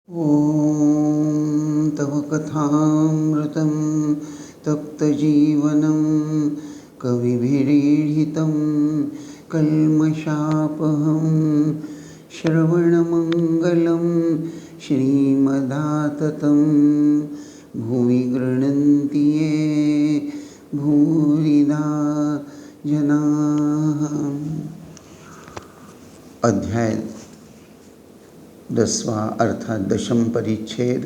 ॐ तव कथामृतं तप्तजीवनं कविभिरीडितं कल्मषापहं श्रवणमङ्गलं श्रीमदाततं भुवि गृह्णन्ति ये भूरिदा जनाः। अध्याय 10वां अर्थात दशम परिच्छेद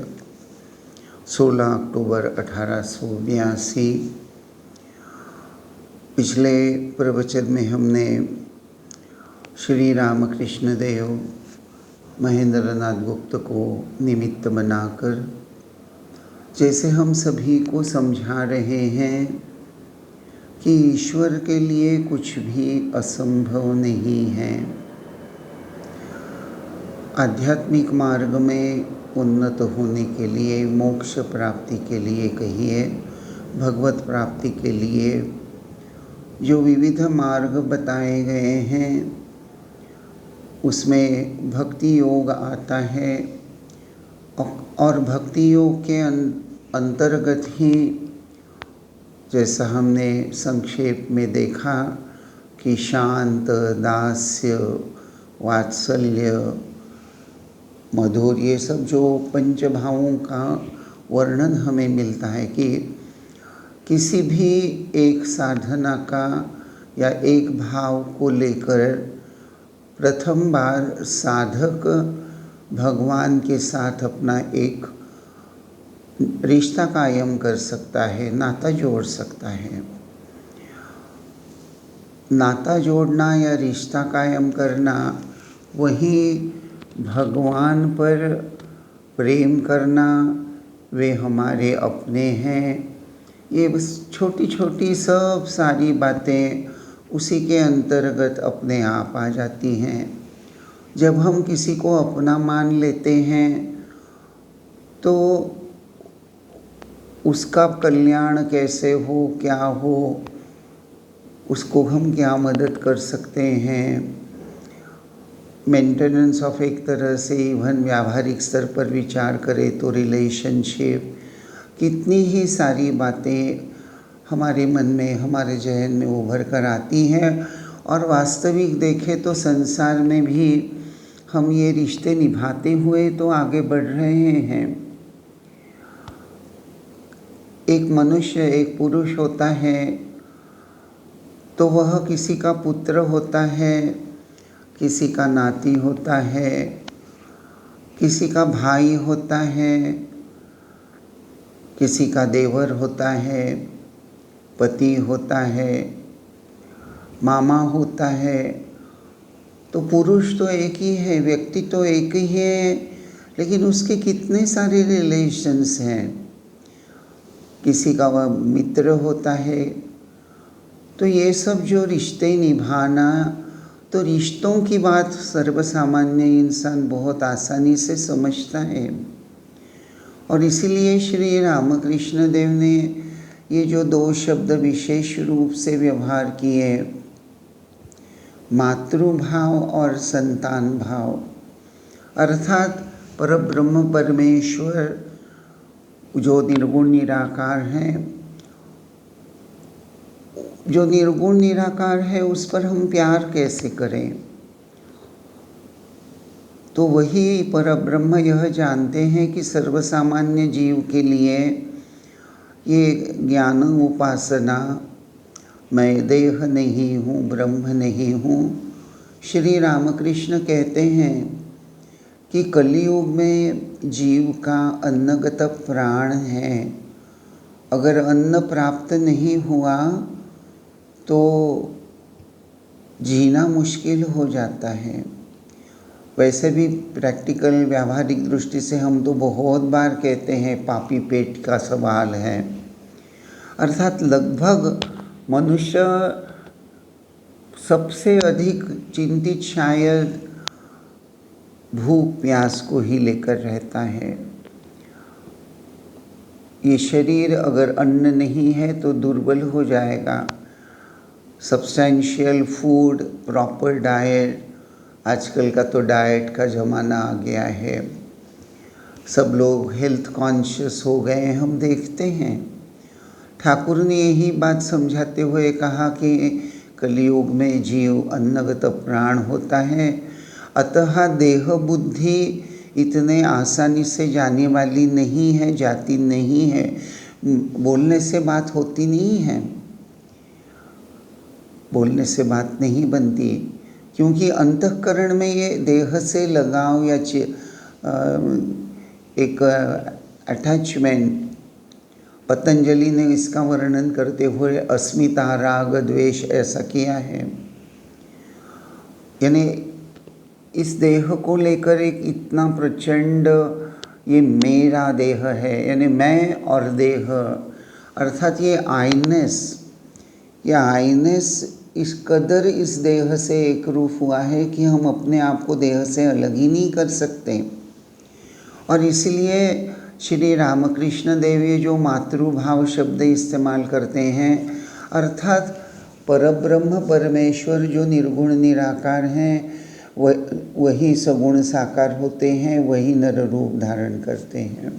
16 अक्टूबर 1882। पिछले प्रवचन में हमने श्री रामकृष्ण देव महेंद्र नाथ गुप्त को निमित्त बनाकर जैसे हम सभी को समझा रहे हैं कि ईश्वर के लिए कुछ भी असंभव नहीं है। आध्यात्मिक मार्ग में उन्नत होने के लिए, मोक्ष प्राप्ति के लिए कहिए, भगवत प्राप्ति के लिए जो विविध मार्ग बताए गए हैं उसमें भक्ति योग आता है और भक्ति योग के अंतर्गत ही जैसा हमने संक्षेप में देखा कि शांत, दास्य, वात्सल्य, मधुर, ये सब जो पंच भावों का वर्णन हमें मिलता है कि किसी भी एक साधना का या एक भाव को लेकर प्रथम बार साधक भगवान के साथ अपना एक रिश्ता कायम कर सकता है, नाता जोड़ सकता है। नाता जोड़ना या रिश्ता कायम करना वही भगवान पर प्रेम करना, वे हमारे अपने हैं। ये बस छोटी छोटी सब सारी बातें उसी के अंतर्गत अपने आप आ जाती हैं। जब हम किसी को अपना मान लेते हैं तो उसका कल्याण कैसे हो, क्या हो, उसको हम क्या मदद कर सकते हैं, मेंटेनेंस ऑफ, एक तरह से इवन व्यावहारिक स्तर पर विचार करें तो रिलेशनशिप, कितनी ही सारी बातें हमारे मन में, हमारे जहन में उभर कर आती हैं। और वास्तविक देखें तो संसार में भी हम ये रिश्ते निभाते हुए तो आगे बढ़ रहे हैं। एक मनुष्य, एक पुरुष होता है तो वह किसी का पुत्र होता है, किसी का नाती होता है, किसी का भाई होता है, किसी का देवर होता है, पति होता है, मामा होता है। तो पुरुष तो एक ही है, व्यक्ति तो एक ही है, लेकिन उसके कितने सारे रिलेशंस हैं। किसी का वह मित्र होता है। तो ये सब जो रिश्ते निभाना, तो रिश्तों की बात सर्वसामान्य इंसान बहुत आसानी से समझता है। और इसीलिए श्री रामकृष्ण देव ने ये जो दो शब्द विशेष रूप से व्यवहार किए, मातृभाव और संतान भाव, अर्थात परब्रह्म परमेश्वर जो निर्गुण निराकार हैं, जो निर्गुण निराकार है उस पर हम प्यार कैसे करें। तो वही परब्रह्म यह जानते हैं कि सर्वसामान्य जीव के लिए ये ज्ञान उपासना, मैं देह नहीं हूँ, ब्रह्म नहीं हूँ। श्री रामकृष्ण कहते हैं कि कलियुग में जीव का अन्नगत प्राण है। अगर अन्न प्राप्त नहीं हुआ तो जीना मुश्किल हो जाता है। वैसे भी प्रैक्टिकल व्यावहारिक दृष्टि से हम तो बहुत बार कहते हैं पापी पेट का सवाल है। अर्थात लगभग मनुष्य सबसे अधिक चिंतित शायद भूख प्यास को ही लेकर रहता है। ये शरीर अगर अन्न नहीं है तो दुर्बल हो जाएगा। सब्सटेंशियल फूड, प्रॉपर डाइट, आजकल का तो डाइट का ज़माना आ गया है। सब लोग हेल्थ कॉन्शियस हो गए हम देखते हैं। ठाकुर ने यही बात समझाते हुए कहा कि कलयुग में जीव अन्नगत प्राण होता है, अतः देह बुद्धि इतने आसानी से जाने वाली नहीं है, जाती नहीं है, बोलने से बात होती नहीं है, बोलने से बात नहीं बनती, क्योंकि अंतःकरण में ये देह से लगाव या एक अटैचमेंट, पतंजलि ने इसका वर्णन करते हुए अस्मिता राग द्वेष ऐसा किया है। यानी इस देह को लेकर एक इतना प्रचंड ये मेरा देह है, यानी मैं और देह, अर्थात ये आईनेस, या आईनेस इस कदर इस देह से एक रूप हुआ है कि हम अपने आप को देह से अलग ही नहीं कर सकते। और इसलिए श्री रामकृष्ण देव ये जो मातृभाव शब्द इस्तेमाल करते हैं, अर्थात परब्रह्म परमेश्वर जो निर्गुण निराकार हैं वही सगुण साकार होते हैं, वही नर रूप धारण करते हैं।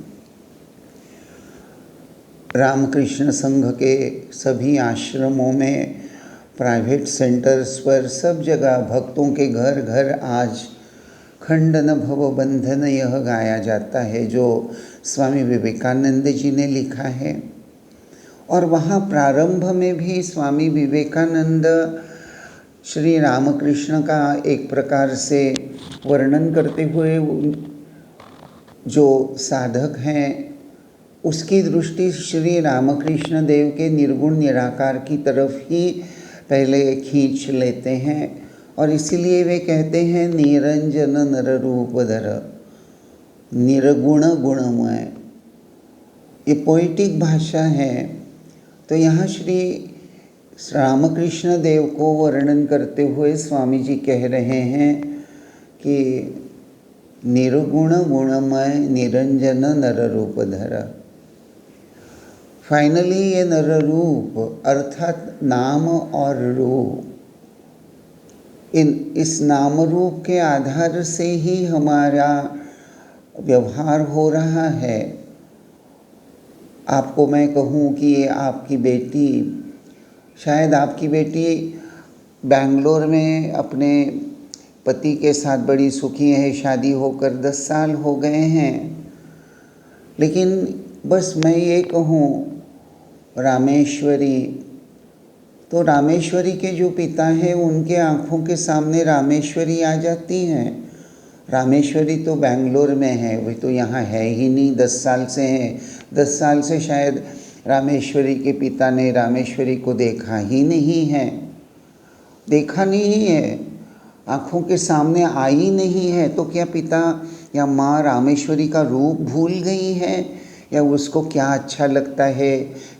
रामकृष्ण संघ के सभी आश्रमों में, प्राइवेट सेंटर्स पर, सब जगह भक्तों के घर घर आज खंडन भव बंधन यह गाया जाता है, जो स्वामी विवेकानंद जी ने लिखा है। और वहाँ प्रारंभ में भी स्वामी विवेकानंद श्री रामकृष्ण का एक प्रकार से वर्णन करते हुए जो साधक हैं उसकी दृष्टि श्री रामकृष्ण देव के निर्गुण निराकार की तरफ ही पहले खींच लेते हैं, और इसीलिए वे कहते हैं निरंजन नर रूप धर, निर्गुण गुणमय। ये पोइटिक भाषा है। तो यहाँ श्री रामकृष्ण देव को वर्णन करते हुए स्वामी जी कह रहे हैं कि निर्गुण गुणमय निरंजन नर रूप धर। फाइनली ये नर रूप अर्थात नाम और रूप, इस नाम रूप के आधार से ही हमारा व्यवहार हो रहा है। आपको मैं कहूँ कि ये आपकी बेटी, शायद आपकी बेटी बेंगलोर में अपने पति के साथ बड़ी सुखी है, शादी होकर 10 साल हो गए हैं, लेकिन बस मैं ये कहूँ रामेश्वरी, तो रामेश्वरी के जो पिता हैं उनके आँखों के सामने रामेश्वरी आ जाती हैं। रामेश्वरी तो बेंगलोर में है, वही तो यहाँ है ही नहीं, 10 साल से है। 10 साल से शायद रामेश्वरी के पिता ने रामेश्वरी को देखा ही नहीं है, देखा नहीं है, आँखों के सामने आई नहीं है। तो क्या पिता या माँ रामेश्वरी का रूप भूल गई है, या उसको क्या अच्छा लगता है,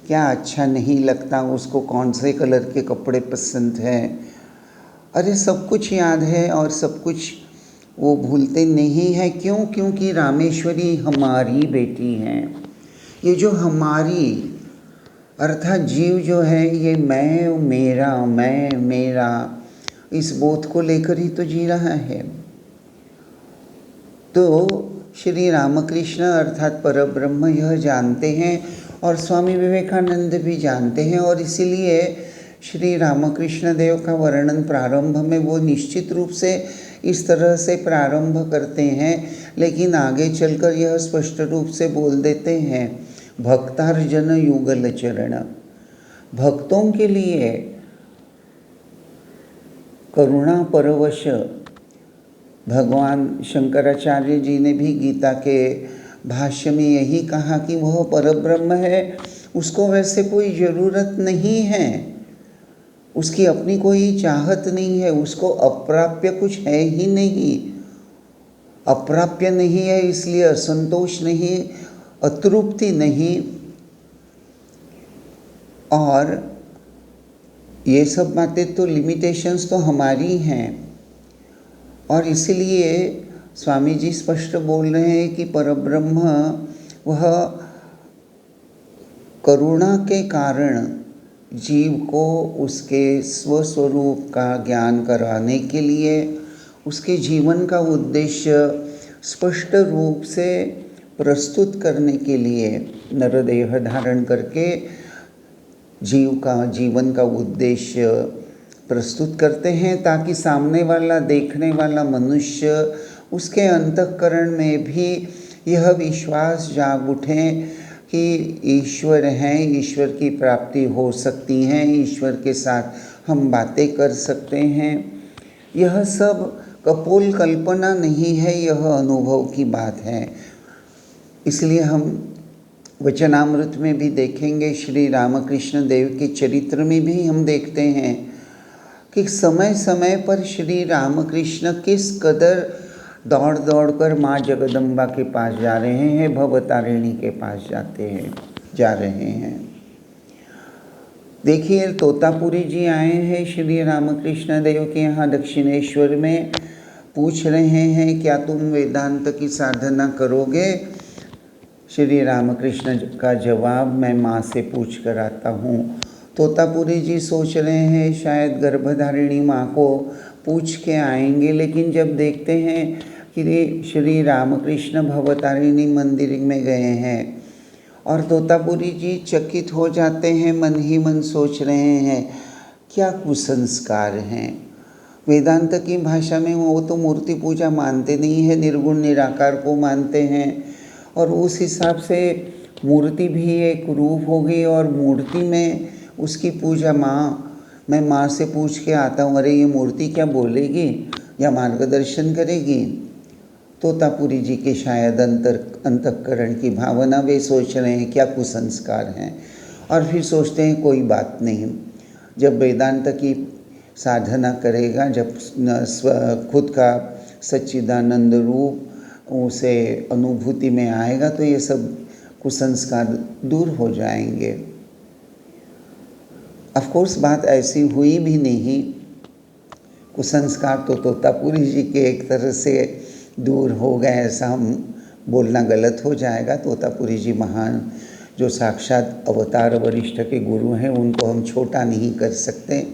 क्या अच्छा नहीं लगता, उसको कौन से कलर के कपड़े पसंद हैं, अरे सब कुछ याद है और सब कुछ वो भूलते नहीं है। क्यों? क्योंकि रामेश्वरी हमारी बेटी हैं। ये जो हमारी अर्थात जीव जो है, ये मैं मेरा इस बोध को लेकर ही तो जी रहा है। तो श्री रामकृष्ण अर्थात परब्रह्म यह जानते हैं और स्वामी विवेकानंद भी जानते हैं, और इसीलिए श्री रामकृष्ण देव का वर्णन प्रारंभ में वो निश्चित रूप से इस तरह से प्रारंभ करते हैं, लेकिन आगे चलकर यह स्पष्ट रूप से बोल देते हैं भक्तार्जन युगल चरण। भक्तों के लिए करुणा परवश भगवान शंकराचार्य जी ने भी गीता के भाष्य में यही कहा कि वह परब्रह्म है, उसको वैसे कोई ज़रूरत नहीं है, उसकी अपनी कोई चाहत नहीं है, उसको अप्राप्य कुछ है ही नहीं। अप्राप्य नहीं है इसलिए असंतोष नहीं, अतृप्ति नहीं, और ये सब बातें तो लिमिटेशंस तो हमारी हैं। और इसलिए स्वामी जी स्पष्ट बोल रहे हैं कि परब्रह्म वह करुणा के कारण जीव को उसके स्वस्वरूप का ज्ञान कराने के लिए उसके जीवन का उद्देश्य स्पष्ट रूप से प्रस्तुत करने के लिए नरदेह धारण करके जीव का जीवन का उद्देश्य प्रस्तुत करते हैं, ताकि सामने वाला देखने वाला मनुष्य उसके अंतःकरण में भी यह विश्वास जाग उठे कि ईश्वर हैं, ईश्वर की प्राप्ति हो सकती है, ईश्वर के साथ हम बातें कर सकते हैं। यह सब कपोल कल्पना नहीं है, यह अनुभव की बात है। इसलिए हम वचनामृत में भी देखेंगे, श्री रामकृष्ण देव के चरित्र में भी हम देखते हैं कि समय समय पर श्री रामकृष्ण किस कदर दौड़ दौड़ कर माँ जगदम्बा के पास जा रहे हैं, भवतारिणी के पास जा रहे हैं। देखिए, तोतापुरी जी आए हैं श्री रामकृष्ण देव के यहाँ दक्षिणेश्वर में, पूछ रहे हैं क्या तुम वेदांत की साधना करोगे? श्री रामकृष्ण का जवाब, मैं माँ से पूछ कर आता हूँ। तोतापुरी जी सोच रहे हैं शायद गर्भधारिणी माँ को पूछ के आएंगे, लेकिन जब देखते हैं कि श्री रामकृष्ण भवतारिणी मंदिर में गए हैं और तोतापुरी जी चकित हो जाते हैं, मन ही मन सोच रहे हैं क्या कुसंस्कार हैं। वेदांत की भाषा में वो तो मूर्ति पूजा मानते नहीं है, निर्गुण निराकार को मानते हैं, और उस हिसाब से मूर्ति भी एक रूप होगी और मूर्ति में उसकी पूजा मैं माँ से पूछ के आता हूँ, अरे ये मूर्ति क्या बोलेगी या मार्गदर्शन करेगी? तोतापुरी जी के शायद अंतःकरण की भावना, वे सोच रहे हैं क्या कुसंस्कार हैं, और फिर सोचते हैं कोई बात नहीं, जब वेदांत की साधना करेगा, जब खुद का सच्चिदानंद रूप उसे अनुभूति में आएगा तो ये सब कुसंस्कार दूर हो जाएंगे। ऑफ कोर्स बात ऐसी हुई भी नहीं, कुसंस्कार तो तोतापुरी जी के एक तरह से दूर हो गए, ऐसा हम बोलना गलत हो जाएगा। तोतापुरी जी महान, जो साक्षात अवतार वरिष्ठ के गुरु हैं, उनको हम छोटा नहीं कर सकते,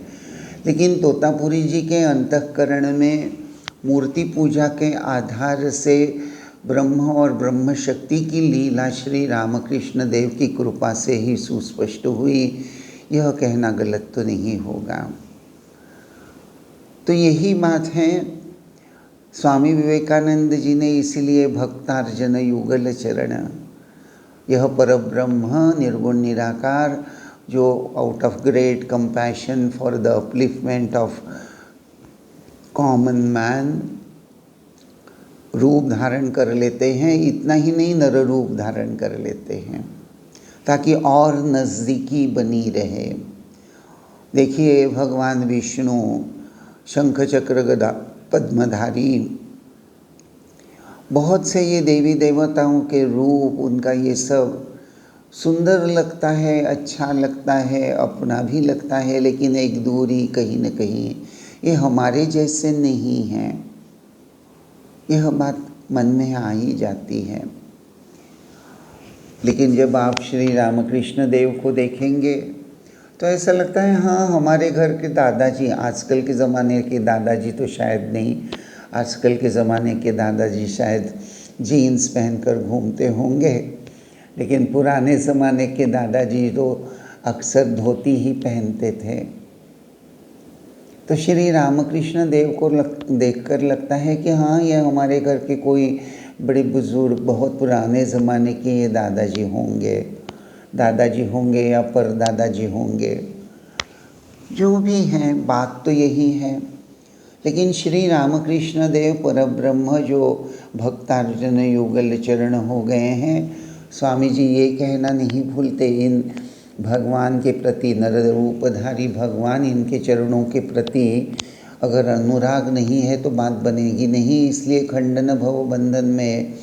लेकिन तोतापुरी जी के अंतःकरण में मूर्ति पूजा के आधार से ब्रह्म और ब्रह्म शक्ति की लीला श्री रामकृष्ण देव की कृपा से ही सुस्पष्ट हुई, यह कहना गलत तो नहीं होगा। तो यही बात है, स्वामी विवेकानंद जी ने इसीलिए भक्तार्जन युगल चरण, यह परब्रह्म निर्गुण निराकार जो out of great compassion for the upliftment of common man रूप धारण कर लेते हैं, इतना ही नहीं नर रूप धारण कर लेते हैं ताकि और नज़दीकी बनी रहे। देखिए, भगवान विष्णु शंख चक्र गदा पद्मधारी, बहुत से ये देवी देवताओं के रूप, उनका ये सब सुंदर लगता है, अच्छा लगता है, अपना भी लगता है, लेकिन एक दूरी कहीं न कहीं ये हमारे जैसे नहीं है, यह बात मन में आ ही जाती है। लेकिन जब आप श्री रामकृष्ण देव को देखेंगे तो ऐसा लगता है हाँ, हमारे घर के दादाजी, आजकल के ज़माने के दादाजी तो शायद नहीं, आजकल के ज़माने के दादाजी शायद जीन्स पहनकर घूमते होंगे, लेकिन पुराने ज़माने के दादाजी तो अक्सर धोती ही पहनते थे। तो श्री रामकृष्ण देव को देखकर लगता है कि हाँ, ये हमारे घर के कोई बड़े बुजुर्ग, बहुत पुराने ज़माने के ये दादाजी होंगे या परदादाजी होंगे, जो भी हैं, बात तो यही है। लेकिन श्री रामकृष्ण देव परब्रह्म जो भक्तार्जन युगल चरण हो गए हैं, स्वामी जी ये कहना नहीं भूलते, इन भगवान के प्रति, नर रूपधारी भगवान, इनके चरणों के प्रति अगर अनुराग नहीं है तो बात बनेगी नहीं। इसलिए खंडन भव बंधन में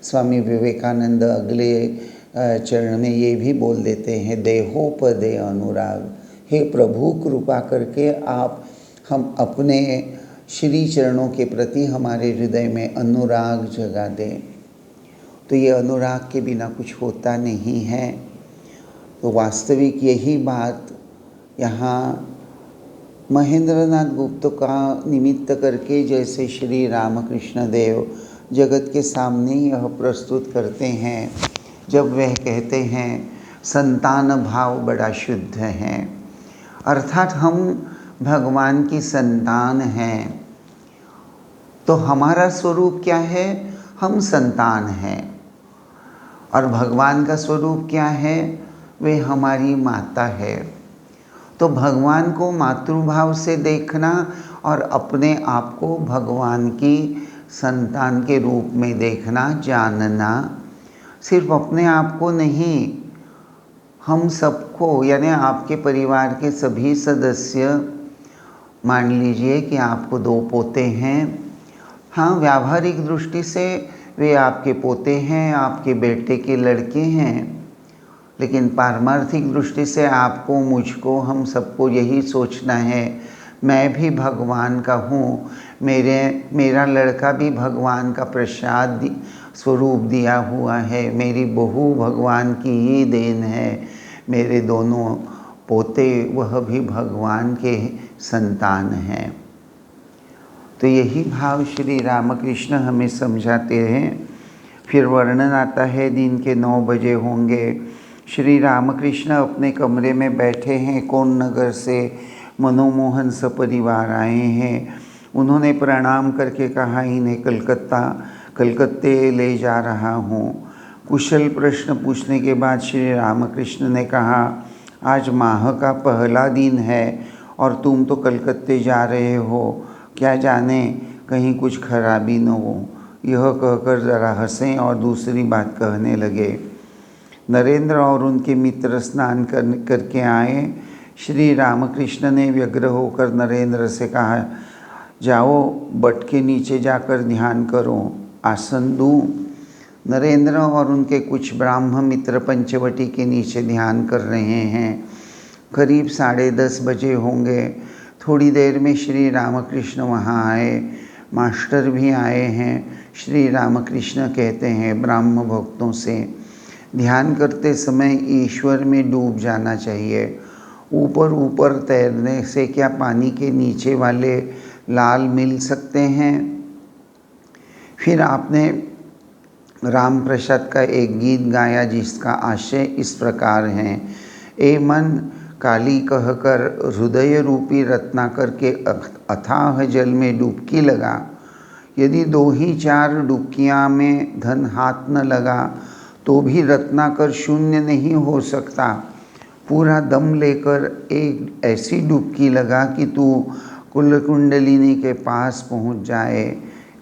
स्वामी विवेकानंद अगले चरण में ये भी बोल देते हैं, देहोपदे अनुराग, हे प्रभु कृपा करके आप हम अपने श्री चरणों के प्रति हमारे हृदय में अनुराग जगा दें। तो ये अनुराग के बिना कुछ होता नहीं है। तो वास्तविक यही बात यहाँ महेंद्रनाथ गुप्त का निमित्त करके, जैसे श्री रामकृष्ण देव जगत के सामने यह प्रस्तुत करते हैं जब वह कहते हैं संतान भाव बड़ा शुद्ध है, अर्थात हम भगवान की संतान हैं। तो हमारा स्वरूप क्या है? हम संतान हैं। और भगवान का स्वरूप क्या है? वे हमारी माता है। तो भगवान को मातृभाव से देखना और अपने आप को भगवान की संतान के रूप में देखना, जानना, सिर्फ अपने आप को नहीं, हम सबको, यानी आपके परिवार के सभी सदस्य, मान लीजिए कि आपको 2 पोते हैं। हाँ, व्यावहारिक दृष्टि से वे आपके पोते हैं, आपके बेटे के लड़के हैं, लेकिन पारमार्थिक दृष्टि से आपको, मुझको, हम सबको यही सोचना है, मैं भी भगवान का हूँ, मेरा लड़का भी भगवान का प्रसाद स्वरूप दिया हुआ है, मेरी बहू भगवान की ही देन है, मेरे दोनों पोते वह भी भगवान के संतान हैं। तो यही भाव श्री रामकृष्ण हमें समझाते हैं। फिर वर्णन आता है, दिन के 9 बजे होंगे, श्री रामकृष्ण अपने कमरे में बैठे हैं, कौन नगर से मनोमोहन सपरिवार आए हैं। उन्होंने प्रणाम करके कहा, इन्हें कलकत्ते ले जा रहा हूँ। कुशल प्रश्न पूछने के बाद श्री रामकृष्ण ने कहा, आज माह का पहला दिन है और तुम तो कलकत्ते जा रहे हो, क्या जाने कहीं कुछ खराबी न हो। यह कहकर जरा हंसे और दूसरी बात कहने लगे। नरेंद्र और उनके मित्र स्नान करके आए। श्री रामकृष्ण ने व्यग्र होकर नरेंद्र से कहा, जाओ बट के नीचे जाकर ध्यान करो, आसन दूं। नरेंद्र और उनके कुछ ब्राह्म मित्र पंचवटी के नीचे ध्यान कर रहे हैं। करीब 10:30 बजे होंगे। थोड़ी देर में श्री रामकृष्ण वहाँ आए। मास्टर भी आए हैं। श्री रामकृष्ण कहते हैं ब्राह्म भक्तों से, ध्यान करते समय ईश्वर में डूब जाना चाहिए। ऊपर ऊपर तैरने से क्या पानी के नीचे वाले लाल मिल सकते हैं? फिर आपने राम प्रसाद का एक गीत गाया जिसका आशय इस प्रकार है, ए मन काली कहकर हृदय रूपी रत्नाकर के अथाह जल में डुबकी लगा। यदि 2 ही 4 डुबकियाँ में धन हाथ न लगा तो भी रत्नाकर शून्य नहीं हो सकता। पूरा दम लेकर एक ऐसी डुबकी लगा कि तू कुलकुंडलिनी के पास पहुँच जाए।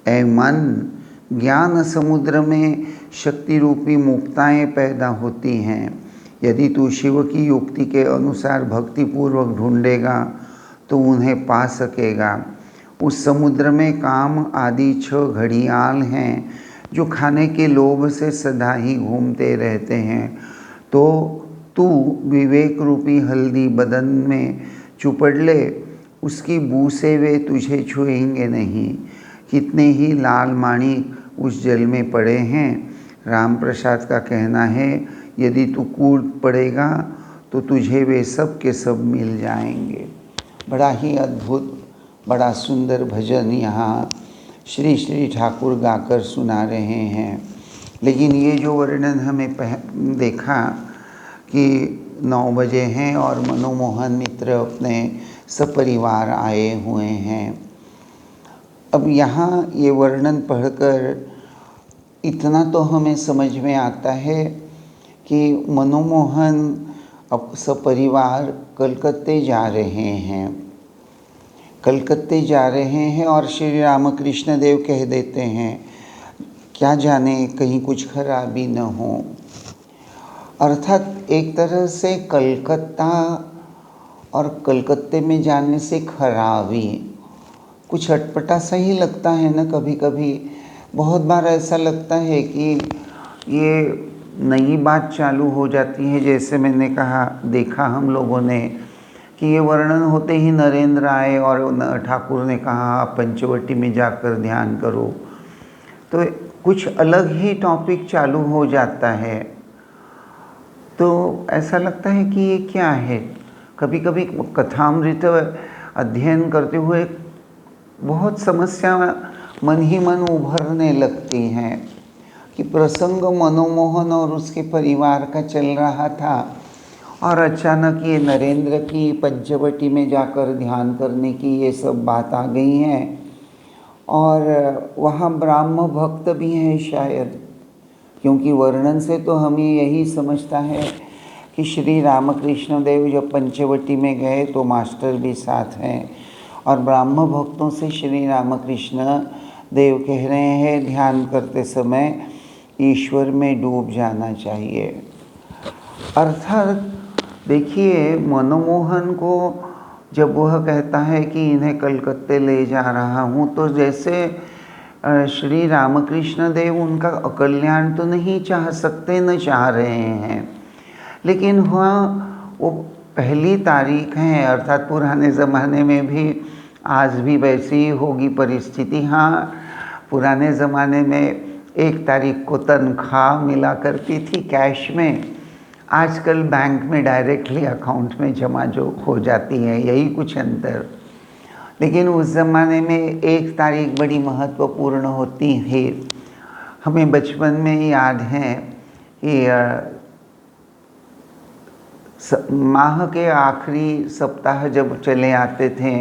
ऐ मन, ज्ञान समुद्र में शक्ति रूपी मुक्ताएँ पैदा होती हैं। यदि तू शिव की युक्ति के अनुसार भक्तिपूर्वक ढूंढेगा तो उन्हें पा सकेगा। उस समुद्र में काम आदि 6 घड़ियाल हैं जो खाने के लोभ से सदा ही घूमते रहते हैं। तो तू विवेक रूपी हल्दी बदन में चुपड़ ले, उसकी बू से वे तुझे छुएंगे नहीं। कितने ही लाल माणिक उस जल में पड़े हैं। राम प्रसाद का कहना है, यदि तू कूद पड़ेगा तो तुझे वे सब के सब मिल जाएंगे। बड़ा ही अद्भुत, बड़ा सुंदर भजन यहाँ श्री श्री ठाकुर गाकर सुना रहे हैं। लेकिन ये जो वर्णन हमें देखा कि 9 बजे हैं और मनोमोहन मित्र अपने सपरिवार आए हुए हैं। अब यहाँ ये वर्णन पढ़कर इतना तो हमें समझ में आता है कि मनोमोहन अब सपरिवार कलकत्ते जा रहे हैं। कलकत्ते जा रहे हैं और श्री रामकृष्ण देव कह देते हैं, क्या जाने कहीं कुछ खराबी न हो। अर्थात एक तरह से कलकत्ता और कलकत्ते में जाने से खराबी कुछ अटपटा सा ही लगता है ना। कभी कभी बहुत बार ऐसा लगता है कि ये नई बात चालू हो जाती है। जैसे मैंने कहा, देखा हम लोगों ने कि ये वर्णन होते ही नरेंद्र आए और ठाकुर ने कहा आप पंचवटी में जाकर ध्यान करो, तो कुछ अलग ही टॉपिक चालू हो जाता है। तो ऐसा लगता है कि ये क्या है। कभी कभी कथामृत अध्ययन करते हुए बहुत समस्या मन ही मन उभरने लगती हैं कि प्रसंग मनोमोहन और उसके परिवार का चल रहा था और अचानक ये नरेंद्र की पंचवटी में जाकर ध्यान करने की ये सब बात आ गई हैं। और वहाँ ब्राह्म भक्त भी हैं शायद, क्योंकि वर्णन से तो हमें यही समझता है कि श्री रामकृष्ण देव जब पंचवटी में गए तो मास्टर भी साथ हैं और ब्राह्म भक्तों से श्री रामकृष्ण देव कह रहे हैं ध्यान करते समय ईश्वर में डूब जाना चाहिए। अर्थात देखिए, मनमोहन को जब वह कहता है कि इन्हें कलकत्ते ले जा रहा हूँ, तो जैसे श्री रामकृष्ण देव उनका अकल्याण तो नहीं चाह सकते, न चाह रहे हैं, लेकिन वहाँ वो पहली तारीख है, अर्थात पुराने ज़माने में भी आज भी वैसी ही होगी परिस्थिति। हाँ, पुराने ज़माने में 1 तारीख को तनख्वाह मिला करती थी कैश में, आजकल बैंक में डायरेक्टली अकाउंट में जमा जो हो जाती है, यही कुछ अंतर। लेकिन उस ज़माने में 1 तारीख बड़ी महत्वपूर्ण होती है। हमें बचपन में याद है कि माह के आखिरी सप्ताह जब चले आते थे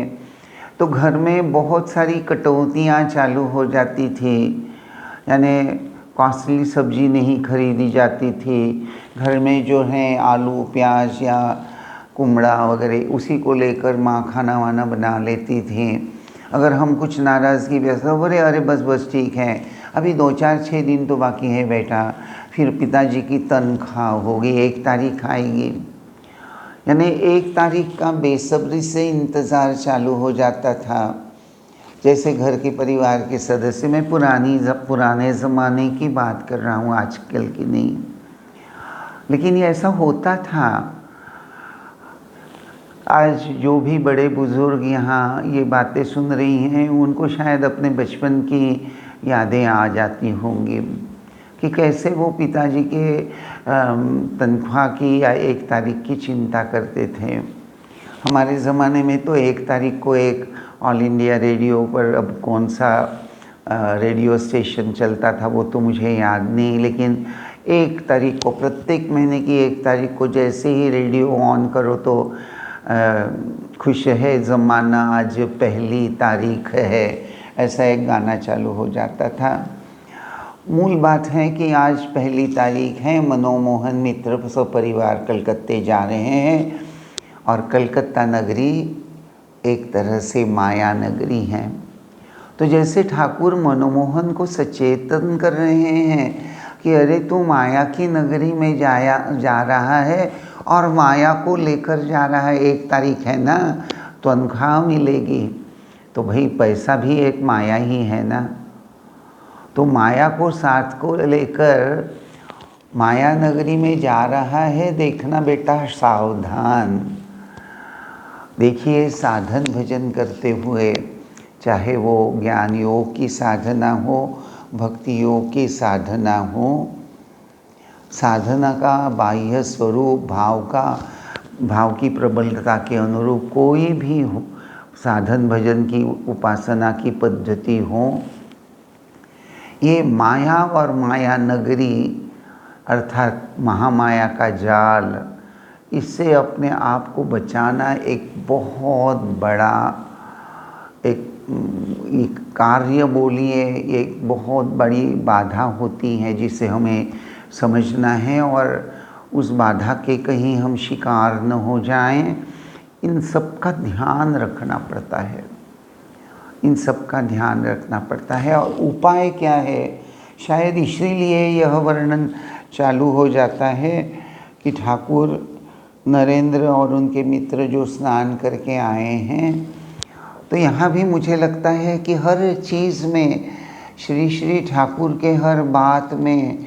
तो घर में बहुत सारी कटौतियाँ चालू हो जाती थी, यानी कॉस्टली सब्जी नहीं खरीदी जाती थी। घर में जो है आलू प्याज या कुमड़ा वगैरह उसी को लेकर माँ खाना वाना बना लेती थी। अगर हम कुछ नाराज़गी व्यस्त बोले अरे बस ठीक है, अभी 2-4-6 दिन तो बाकी है बेटा, फिर पिताजी की तनख्वाह होगी, 1 तारीख आएगी। यानी 1 तारीख का बेसब्री से इंतज़ार चालू हो जाता था। जैसे घर के परिवार के सदस्य, मैं पुराने ज़माने की बात कर रहा हूँ, आजकल की नहीं, लेकिन ये ऐसा होता था। आज जो भी बड़े बुज़ुर्ग यहाँ ये बातें सुन रही हैं उनको शायद अपने बचपन की यादें आ जाती होंगी कि कैसे वो पिताजी के तनख्वाह की या 1 तारीख की चिंता करते थे। हमारे ज़माने में तो 1 तारीख को एक ऑल इंडिया रेडियो पर, अब कौन सा रेडियो स्टेशन चलता था वो तो मुझे याद नहीं, लेकिन 1 तारीख को, प्रत्येक महीने की 1 तारीख को जैसे ही रेडियो ऑन करो तो खुश है ज़माना आज पहली तारीख है, ऐसा एक गाना चालू हो जाता था। मूल बात है कि आज पहली तारीख है, मनोमोहन मित्र सपरिवार कलकत्ते जा रहे हैं और कलकत्ता नगरी एक तरह से माया नगरी है। तो जैसे ठाकुर मनोमोहन को सचेतन कर रहे हैं कि अरे तू माया की नगरी में जा रहा है और माया को लेकर जा रहा है, 1 तारीख है ना, तनख्वाह मिलेगी, तो भाई पैसा भी एक माया ही है ना। तो माया को साथ को लेकर माया नगरी में जा रहा है, देखना बेटा सावधान। देखिए, साधन भजन करते हुए, चाहे वो ज्ञान योग की साधना हो, भक्ति योग की साधना हो, साधना का बाह्य स्वरूप भाव की प्रबलता के अनुरूप कोई भी हो, साधन भजन की उपासना की पद्धति हो, ये माया और माया नगरी अर्थात महामाया का जाल, इससे अपने आप को बचाना एक बहुत बड़ा एक कार्य बोलिए, एक बहुत बड़ी बाधा होती है जिसे हमें समझना है और उस बाधा के कहीं हम शिकार न हो जाएं। इन सब का ध्यान रखना पड़ता है, इन सब का ध्यान रखना पड़ता है। और उपाय क्या है, शायद इसीलिए यह वर्णन चालू हो जाता है कि ठाकुर नरेंद्र और उनके मित्र जो स्नान करके आए हैं, तो यहाँ भी मुझे लगता है कि हर चीज़ में श्री ठाकुर के हर बात में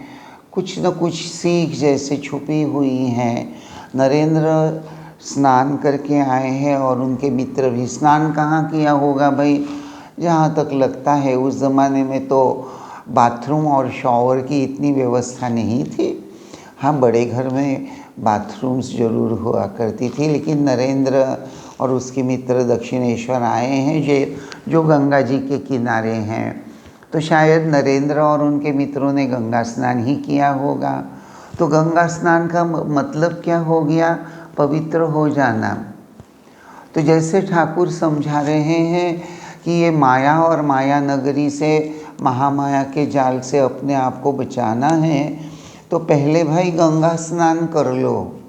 कुछ न कुछ सीख जैसे छुपी हुई हैं। नरेंद्र स्नान करके आए हैं और उनके मित्र भी। स्नान कहाँ किया होगा भाई? जहाँ तक लगता है उस ज़माने में तो बाथरूम और शॉवर की इतनी व्यवस्था नहीं थी। हाँ, बड़े घर में बाथरूम्स ज़रूर हुआ करती थी, लेकिन नरेंद्र और उसके मित्र दक्षिणेश्वर आए हैं जो गंगा जी के किनारे हैं। तो शायद नरेंद्र और उनके मित्रों ने गंगा स्नान ही किया होगा। तो गंगा स्नान का मतलब क्या हो गया? पवित्र हो जाना। तो जैसे ठाकुर समझा रहे हैं कि ये माया और माया नगरी से, महामाया के जाल से अपने आप को बचाना है, तो पहले भाई गंगा स्नान कर लो।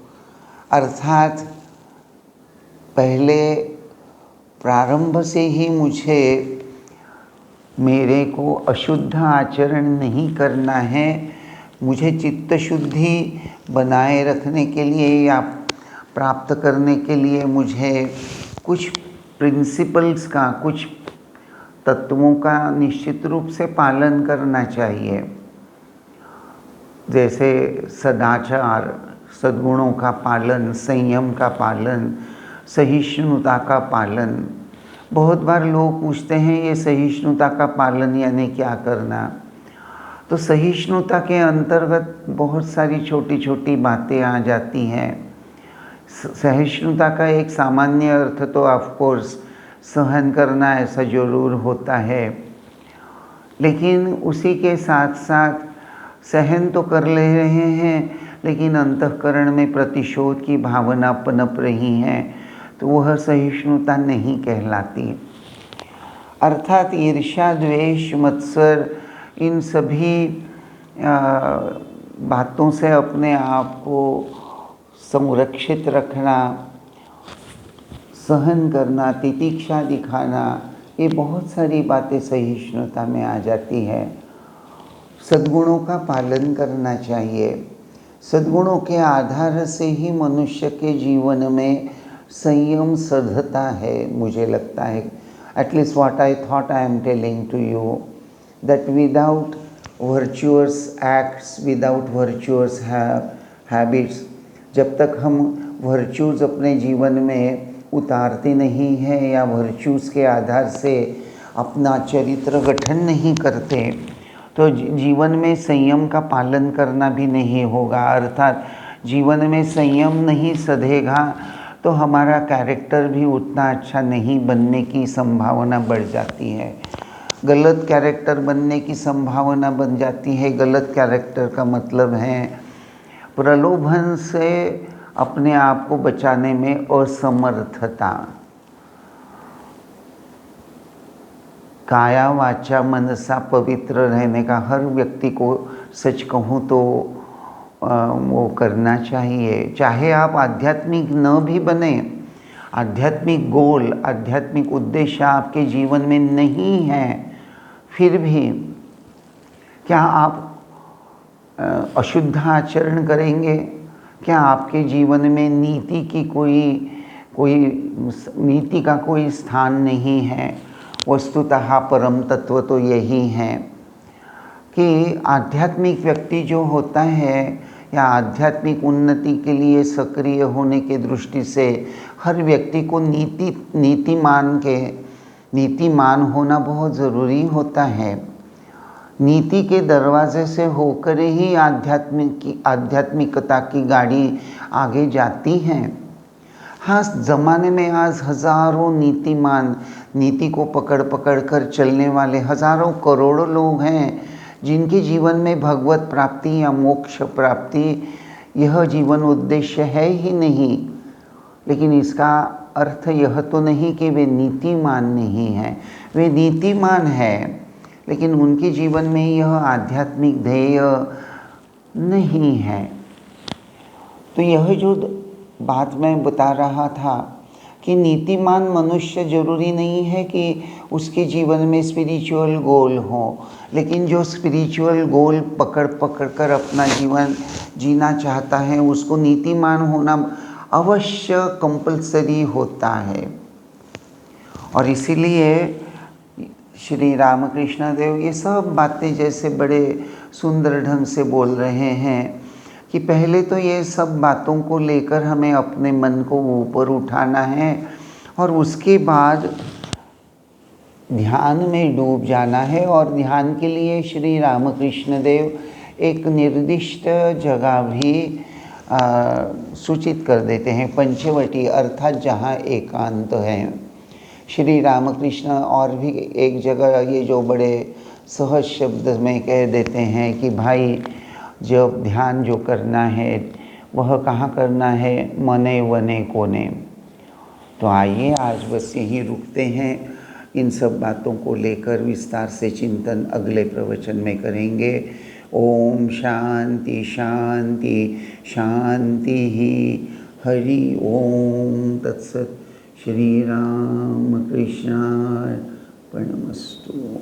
अर्थात पहले प्रारंभ से ही मुझे मेरे को अशुद्ध आचरण नहीं करना है। मुझे चित्त शुद्धि बनाए रखने के लिए या प्राप्त करने के लिए मुझे कुछ प्रिंसिपल्स का, कुछ तत्वों का निश्चित रूप से पालन करना चाहिए। जैसे सदाचार, सद्गुणों का पालन, संयम का पालन, सहिष्णुता का पालन। बहुत बार लोग पूछते हैं ये सहिष्णुता का पालन यानी क्या करना? तो सहिष्णुता के अंतर्गत बहुत सारी छोटी छोटी बातें आ जाती हैं। सहिष्णुता का एक सामान्य अर्थ तो ऑफ कोर्स सहन करना ऐसा जरूर होता है, लेकिन उसी के साथ साथ सहन तो कर ले रहे हैं, लेकिन अंतःकरण में प्रतिशोध की भावना पनप रही है, तो वह सहिष्णुता नहीं कहलाती। अर्थात ईर्ष्या, द्वेष, मत्सर, इन सभी बातों से अपने आप को संरक्षित रखना, सहन करना, तितिक्षा दिखाना, ये बहुत सारी बातें सहिष्णुता में आ जाती है। सद्गुणों का पालन करना चाहिए। सद्गुणों के आधार से ही मनुष्य के जीवन में संयम सधता है, मुझे लगता है। At least what I thought I am telling to you, that without virtuous acts, without virtuous habits, जब तक हम वर्च्यूज़ अपने जीवन में उतारते नहीं हैं या वर्च्यूज़ के आधार से अपना चरित्र गठन नहीं करते, तो जीवन में संयम का पालन करना भी नहीं होगा। अर्थात जीवन में संयम नहीं सधेगा तो हमारा कैरेक्टर भी उतना अच्छा नहीं बनने की संभावना बढ़ जाती है। गलत कैरेक्टर बनने की संभावना बन जाती है। गलत कैरेक्टर का मतलब है प्रलोभन से अपने आप को बचाने में असमर्थता। काया वाचा मनसा पवित्र रहने का हर व्यक्ति को सच कहूँ तो वो करना चाहिए। चाहे आप आध्यात्मिक न भी बने, आध्यात्मिक गोल, आध्यात्मिक उद्देश्य आपके जीवन में नहीं है, फिर भी क्या आप अशुद्ध आचरण करेंगे? क्या आपके जीवन में नीति की कोई नीति का कोई स्थान नहीं है? वस्तुतः परम तत्व तो यही है कि आध्यात्मिक व्यक्ति जो होता है या आध्यात्मिक उन्नति के लिए सक्रिय होने के दृष्टि से हर व्यक्ति को नीतिमान होना बहुत ज़रूरी होता है। नीति के दरवाजे से होकर ही आध्यात्मिकता की गाड़ी आगे जाती है। हाँ, ज़माने में आज हज़ारों नीतिमान, नीति को पकड़ कर चलने वाले हज़ारों करोड़ों लोग हैं जिनके जीवन में भगवत प्राप्ति या मोक्ष प्राप्ति यह जीवन उद्देश्य है ही नहीं। लेकिन इसका अर्थ यह तो नहीं कि वे नीतिमान नहीं हैं। वे नीतिमान हैं, लेकिन उनके जीवन में यह आध्यात्मिक ध्येय नहीं है। तो यह जो बात मैं बता रहा था कि नीतिमान मनुष्य जरूरी नहीं है कि उसके जीवन में स्पिरिचुअल गोल हो, लेकिन जो स्पिरिचुअल गोल पकड़ कर अपना जीवन जीना चाहता है उसको नीतिमान होना अवश्य कंपल्सरी होता है। और इसीलिए श्री रामकृष्ण देव ये सब बातें जैसे बड़े सुंदर ढंग से बोल रहे हैं कि पहले तो ये सब बातों को लेकर हमें अपने मन को ऊपर उठाना है और उसके बाद ध्यान में डूब जाना है। और ध्यान के लिए श्री रामकृष्ण देव एक निर्दिष्ट जगह भी सूचित कर देते हैं, पंचवटी, अर्थात जहाँ एकांत है। श्री रामकृष्ण और भी एक जगह, ये जो बड़े सहज शब्द में कह देते हैं कि भाई जब ध्यान जो करना है वह कहाँ करना है, मने वने कोने। तो आइए आज बस यहीं रुकते हैं। इन सब बातों को लेकर विस्तार से चिंतन अगले प्रवचन में करेंगे। ओम शांति शांति शांति ही। हरि ओम तत्सत। श्री राम कृष्णार्पणमस्तु।